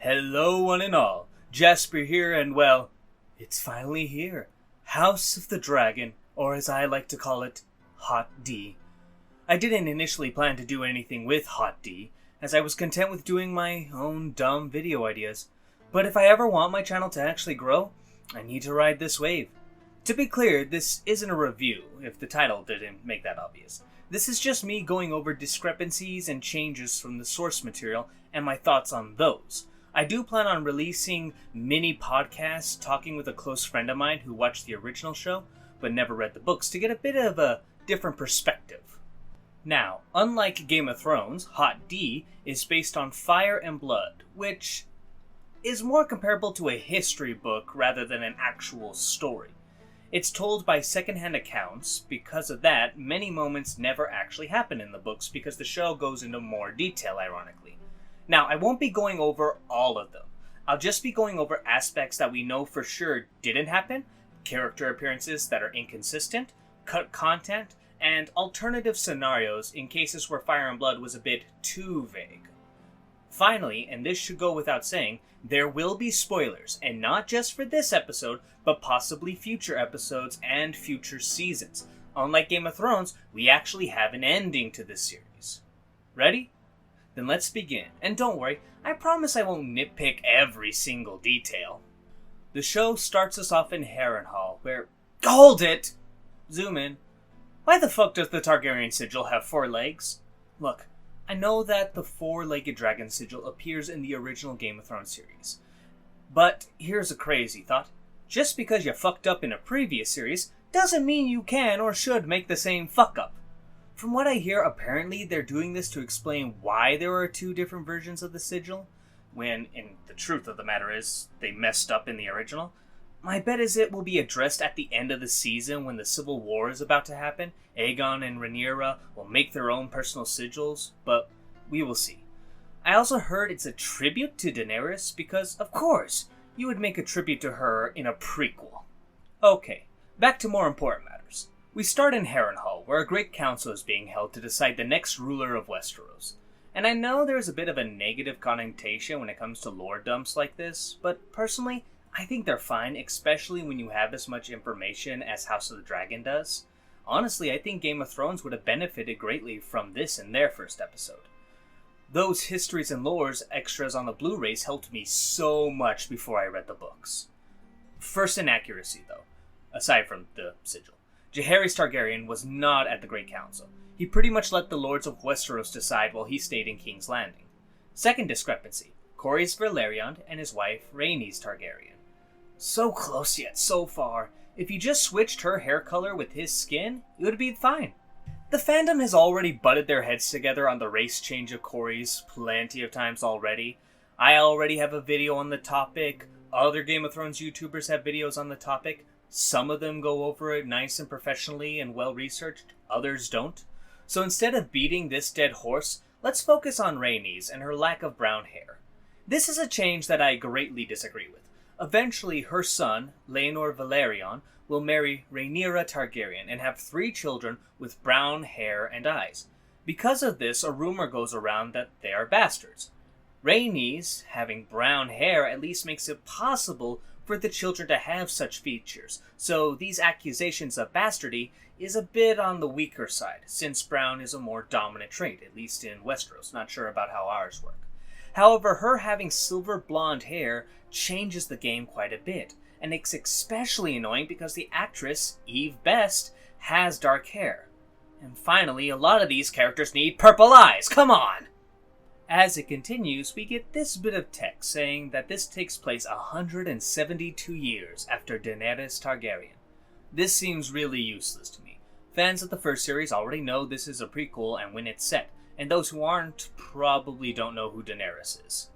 Hello one and all, Jasper here and well, it's finally here. House of the Dragon, or as I like to call it, Hot D. I didn't initially plan to do anything with Hot D, as I was content with doing my own dumb video ideas. But if I ever want my channel to actually grow, I need to ride this wave. To be clear, this isn't a review, if the title didn't make that obvious. This is just me going over discrepancies and changes from the source material and my thoughts on those. I do plan on releasing mini podcasts talking with a close friend of mine who watched the original show, but never read the books to get a bit of a different perspective. Now, unlike Game of Thrones, Hot D is based on Fire and Blood, which is more comparable to a history book rather than an actual story. It's told by secondhand accounts. Because of that, many moments never actually happen in the books because the show goes into more detail, ironically. Now, I won't be going over all of them. I'll just be going over aspects that we know for sure didn't happen, character appearances that are inconsistent, cut content, and alternative scenarios in cases where Fire and Blood was a bit too vague. Finally, and this should go without saying, there will be spoilers, and not just for this episode, but possibly future episodes and future seasons. Unlike Game of Thrones, we actually have an ending to this series. Ready? Then let's begin. And don't worry, I promise I won't nitpick every single detail. The show starts us off in Harrenhal, where... Hold it! Zoom in. Why the fuck does the Targaryen sigil have 4 legs? Look, I know that the 4-legged dragon sigil appears in the original Game of Thrones series. But here's a crazy thought. Just because you fucked up in a previous series doesn't mean you can or should make the same fuck up. From what I hear, apparently they're doing this to explain why there are 2 different versions of the sigil, when, in the truth of the matter is, they messed up in the original. My bet is it will be addressed at the end of the season when the Civil War is about to happen. Aegon and Rhaenyra will make their own personal sigils, but we will see. I also heard it's a tribute to Daenerys because, of course, you would make a tribute to her in a prequel. Okay, back to more important matters. We start in Harrenhal, where a great council is being held to decide the next ruler of Westeros. And I know there's a bit of a negative connotation when it comes to lore dumps like this, but personally, I think they're fine, especially when you have as much information as House of the Dragon does. Honestly, I think Game of Thrones would have benefited greatly from this in their first episode. Those histories and lores extras on the Blu-rays helped me so much before I read the books. First inaccuracy, though, aside from the sigil. Jaehaerys Targaryen was not at the Great Council. He pretty much let the Lords of Westeros decide while he stayed in King's Landing. Second discrepancy, Corlys Velaryon and his wife Rhaenys Targaryen. So close yet so far. If you just switched her hair color with his skin, it would be fine. The fandom has already butted their heads together on the race change of Corlys plenty of times already. I already have a video on the topic. Other Game of Thrones YouTubers have videos on the topic. Some of them go over it nice and professionally and well researched. Others don't. So instead of beating this dead horse, let's focus on Rhaenys and her lack of brown hair. This is a change that I greatly disagree with. Eventually, her son, Laenor Velaryon, will marry Rhaenyra Targaryen and have 3 children with brown hair and eyes. Because of this, a rumor goes around that they are bastards. Rhaenys having brown hair at least makes it possible for the children to have such features, so these accusations of bastardy is a bit on the weaker side, since brown is a more dominant trait, at least in Westeros. Not sure about how ours work. However, her having silver blonde hair changes the game quite a bit, and it's especially annoying because the actress, Eve Best, has dark hair. And finally, a lot of these characters need purple eyes, come on! As it continues, we get this bit of text saying that this takes place 172 years after Daenerys Targaryen. This seems really useless to me. Fans of the first series already know this is a prequel and when it's set, and those who aren't probably don't know who Daenerys is.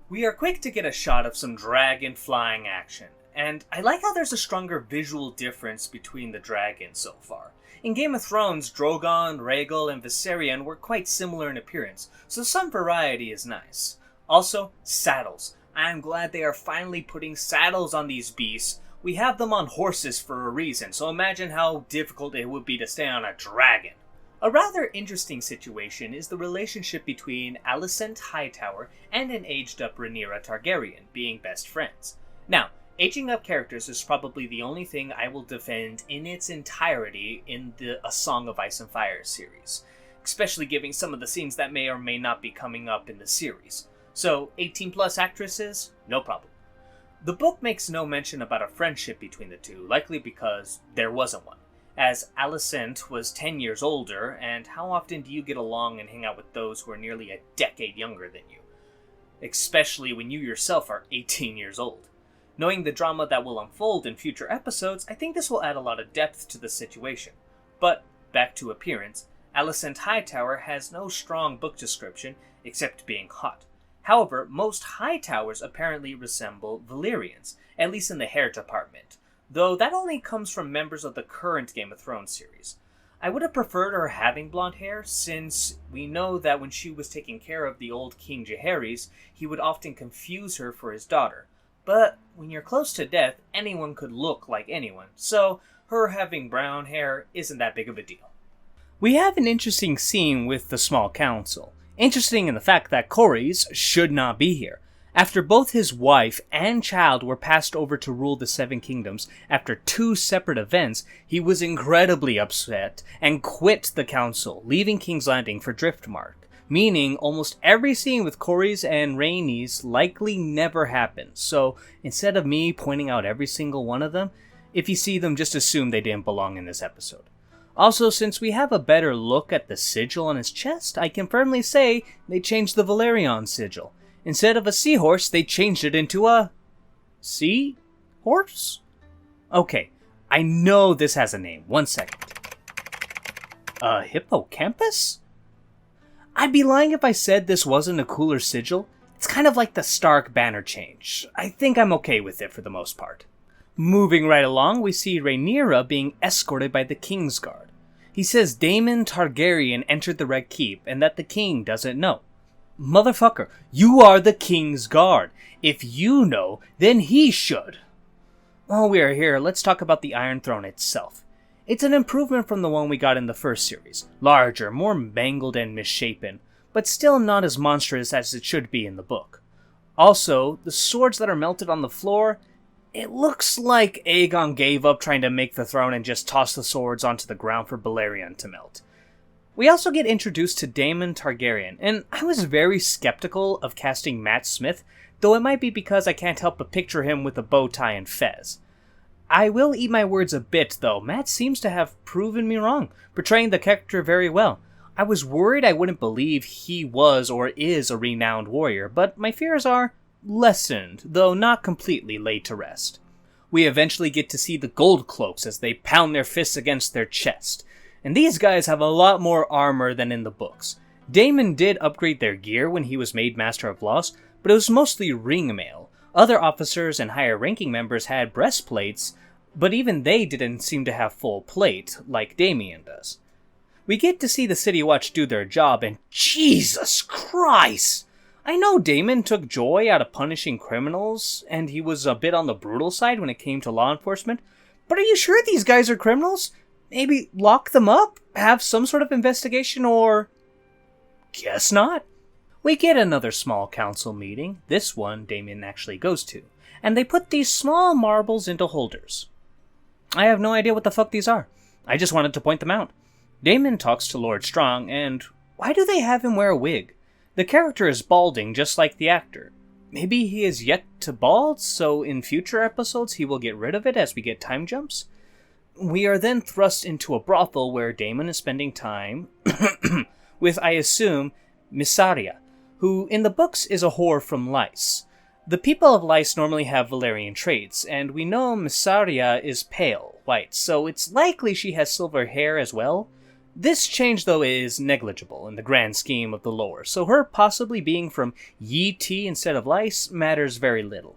We are quick to get a shot of some dragon flying action, and I like how there's a stronger visual difference between the dragons so far. In Game of Thrones, Drogon, Rhaegal, and Viserion were quite similar in appearance, so some variety is nice. Also, saddles. I'm glad they are finally putting saddles on these beasts. We have them on horses for a reason, so imagine how difficult it would be to stay on a dragon. A rather interesting situation is the relationship between Alicent Hightower and an aged-up Rhaenyra Targaryen being best friends. Now, aging up characters is probably the only thing I will defend in its entirety in the A Song of Ice and Fire series, especially given some of the scenes that may or may not be coming up in the series. So, 18-plus actresses? No problem. The book makes no mention about a friendship between the two, likely because there wasn't one, as Alicent was 10 years older, and how often do you get along and hang out with those who are nearly a decade younger than you? Especially when you yourself are 18 years old. Knowing the drama that will unfold in future episodes, I think this will add a lot of depth to the situation. But, back to appearance, Alicent Hightower has no strong book description, except being hot. However, most Hightowers apparently resemble Valyrians, at least in the hair department, though that only comes from members of the current Game of Thrones series. I would have preferred her having blonde hair, since we know that when she was taking care of the old King Jaehaerys, he would often confuse her for his daughter. But when you're close to death, anyone could look like anyone, so her having brown hair isn't that big of a deal. We have an interesting scene with the Small Council. Interesting in the fact that Corlys should not be here. After both his wife and child were passed over to rule the Seven Kingdoms after 2 separate events, he was incredibly upset and quit the council, leaving King's Landing for Driftmark, meaning almost every scene with Corlys and Rhaenys likely never happened. So instead of me pointing out every single one of them, if you see them, just assume they didn't belong in this episode. Also, since we have a better look at the sigil on his chest, I can firmly say they changed the Valerion sigil. Instead of a seahorse, they changed it into a... sea-horse? Okay, I know this has a name. 1 second. A hippocampus? I'd be lying if I said this wasn't a cooler sigil. It's kind of like the Stark banner change. I think I'm okay with it for the most part. Moving right along, we see Rhaenyra being escorted by the Kingsguard. He says Daemon Targaryen entered the Red Keep and that the king doesn't know. Motherfucker, you are the King's Guard. If you know, then he should. While we are here, let's talk about the Iron Throne itself. It's an improvement from the one we got in the first series. Larger, more mangled and misshapen, but still not as monstrous as it should be in the book. Also, the swords that are melted on the floor, it looks like Aegon gave up trying to make the throne and just tossed the swords onto the ground for Balerion to melt. We also get introduced to Daemon Targaryen, and I was very skeptical of casting Matt Smith, though it might be because I can't help but picture him with a bow tie and fez. I will eat my words a bit, though. Matt seems to have proven me wrong, portraying the character very well. I was worried I wouldn't believe he was or is a renowned warrior, but my fears are lessened, though not completely laid to rest. We eventually get to see the Gold Cloaks as they pound their fists against their chest, and these guys have a lot more armor than in the books. Daemon did upgrade their gear when he was made Master of Laws, but it was mostly ringmail. Other officers and higher ranking members had breastplates, but even they didn't seem to have full plate, like Daemon does. We get to see the City Watch do their job, and Jesus Christ! I know Daemon took joy out of punishing criminals, and he was a bit on the brutal side when it came to law enforcement, but are you sure these guys are criminals? Maybe lock them up? Have some sort of investigation, or... Guess not. We get another small council meeting, this one Daemon actually goes to, and they put these small marbles into holders. I have no idea what the fuck these are. I just wanted to point them out. Daemon talks to Lord Strong, and why do they have him wear a wig? The character is balding just like the actor. Maybe he is yet to bald, so in future episodes he will get rid of it as we get time jumps? We are then thrust into a brothel where Daemon is spending time with, I assume, Mysaria, who in the books is a whore from Lys. The people of Lys normally have Valyrian traits, and we know Mysaria is pale white, so it's likely she has silver hair as well. This change, though, is negligible in the grand scheme of the lore, so her possibly being from Yi Ti instead of Lys matters very little.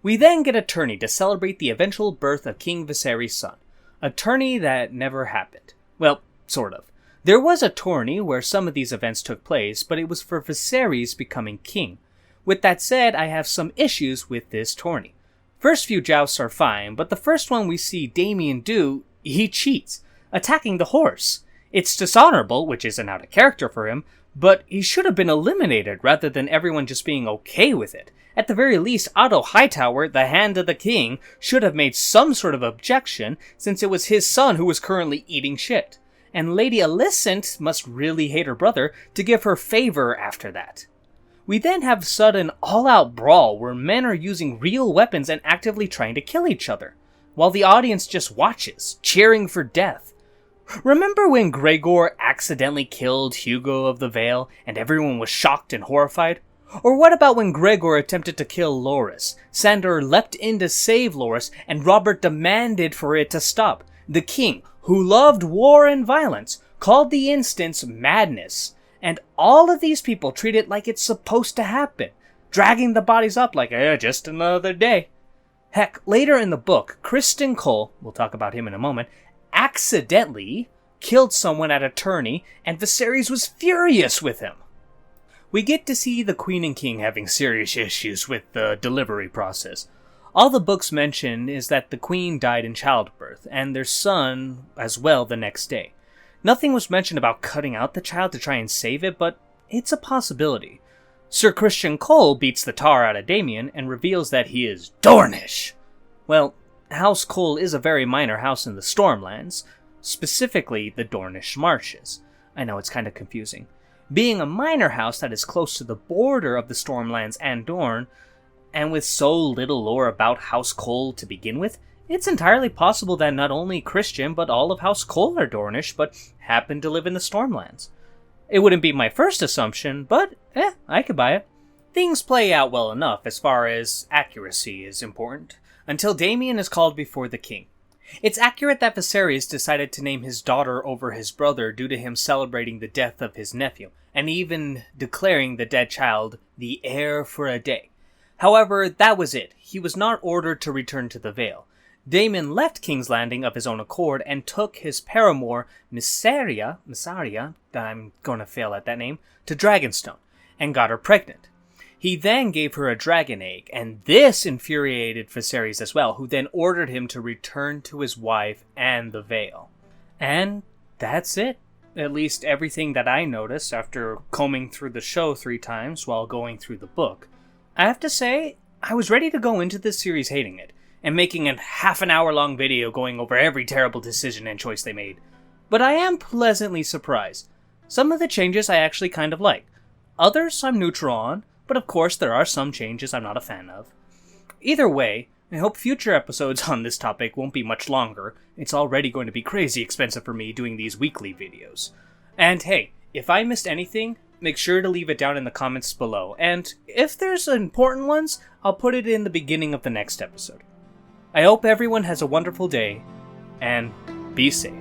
We then get a tourney to celebrate the eventual birth of King Viserys' son. A tourney that never happened. Well, sort of. There was a tourney where some of these events took place, but it was for Viserys becoming king. With that said, I have some issues with this tourney. First few jousts are fine, but the first one we see Daemon do, he cheats, attacking the horse. It's dishonorable, which isn't out of character for him, but he should have been eliminated rather than everyone just being okay with it. At the very least, Otto Hightower, the Hand of the King, should have made some sort of objection, since it was his son who was currently eating shit. And Lady Alicent must really hate her brother to give her favor after that. We then have a sudden all-out brawl where men are using real weapons and actively trying to kill each other, while the audience just watches, cheering for death. Remember when Gregor accidentally killed Hugo of the Vale and everyone was shocked and horrified? Or what about when Gregor attempted to kill Loris? Sandor leapt in to save Loris and Robert demanded for it to stop. The king, who loved war and violence, called the instance madness. And all of these people treat it like it's supposed to happen, dragging the bodies up like, just another day. Heck, later in the book, Criston Cole, we'll talk about him in a moment, accidentally killed someone at a tourney, and Viserys was furious with him. We get to see the Queen and King having serious issues with the delivery process. All the books mention is that the Queen died in childbirth, and their son as well the next day. Nothing was mentioned about cutting out the child to try and save it, but it's a possibility. Sir Criston Cole beats the tar out of Damian and reveals that he is Dornish. Well, House Cole is a very minor house in the Stormlands, specifically the Dornish Marshes. I know it's kind of confusing. Being a minor house that is close to the border of the Stormlands and Dorne, and with so little lore about House Cole to begin with, it's entirely possible that not only Christian, but all of House Cole are Dornish, but happen to live in the Stormlands. It wouldn't be my first assumption, but I could buy it. Things play out well enough as far as accuracy is important, until Damian is called before the king. It's accurate that Viserys decided to name his daughter over his brother due to him celebrating the death of his nephew, and even declaring the dead child the heir for a day. However, that was it. He was not ordered to return to the Vale. Daemon left King's Landing of his own accord and took his paramour, Mysaria, I'm gonna fail at that name, to Dragonstone, and got her pregnant. He then gave her a dragon egg, and this infuriated Viserys as well, who then ordered him to return to his wife and the Vale. And that's it. At least everything that I noticed after combing through the show 3 times while going through the book. I have to say, I was ready to go into this series hating it, and making a half an hour long video going over every terrible decision and choice they made. But I am pleasantly surprised. Some of the changes I actually kind of like. Others I'm neutral on, but of course there are some changes I'm not a fan of. Either way, I hope future episodes on this topic won't be much longer. It's already going to be crazy expensive for me doing these weekly videos. And hey, if I missed anything, make sure to leave it down in the comments below, and if there's important ones, I'll put it in the beginning of the next episode. I hope everyone has a wonderful day, and be safe.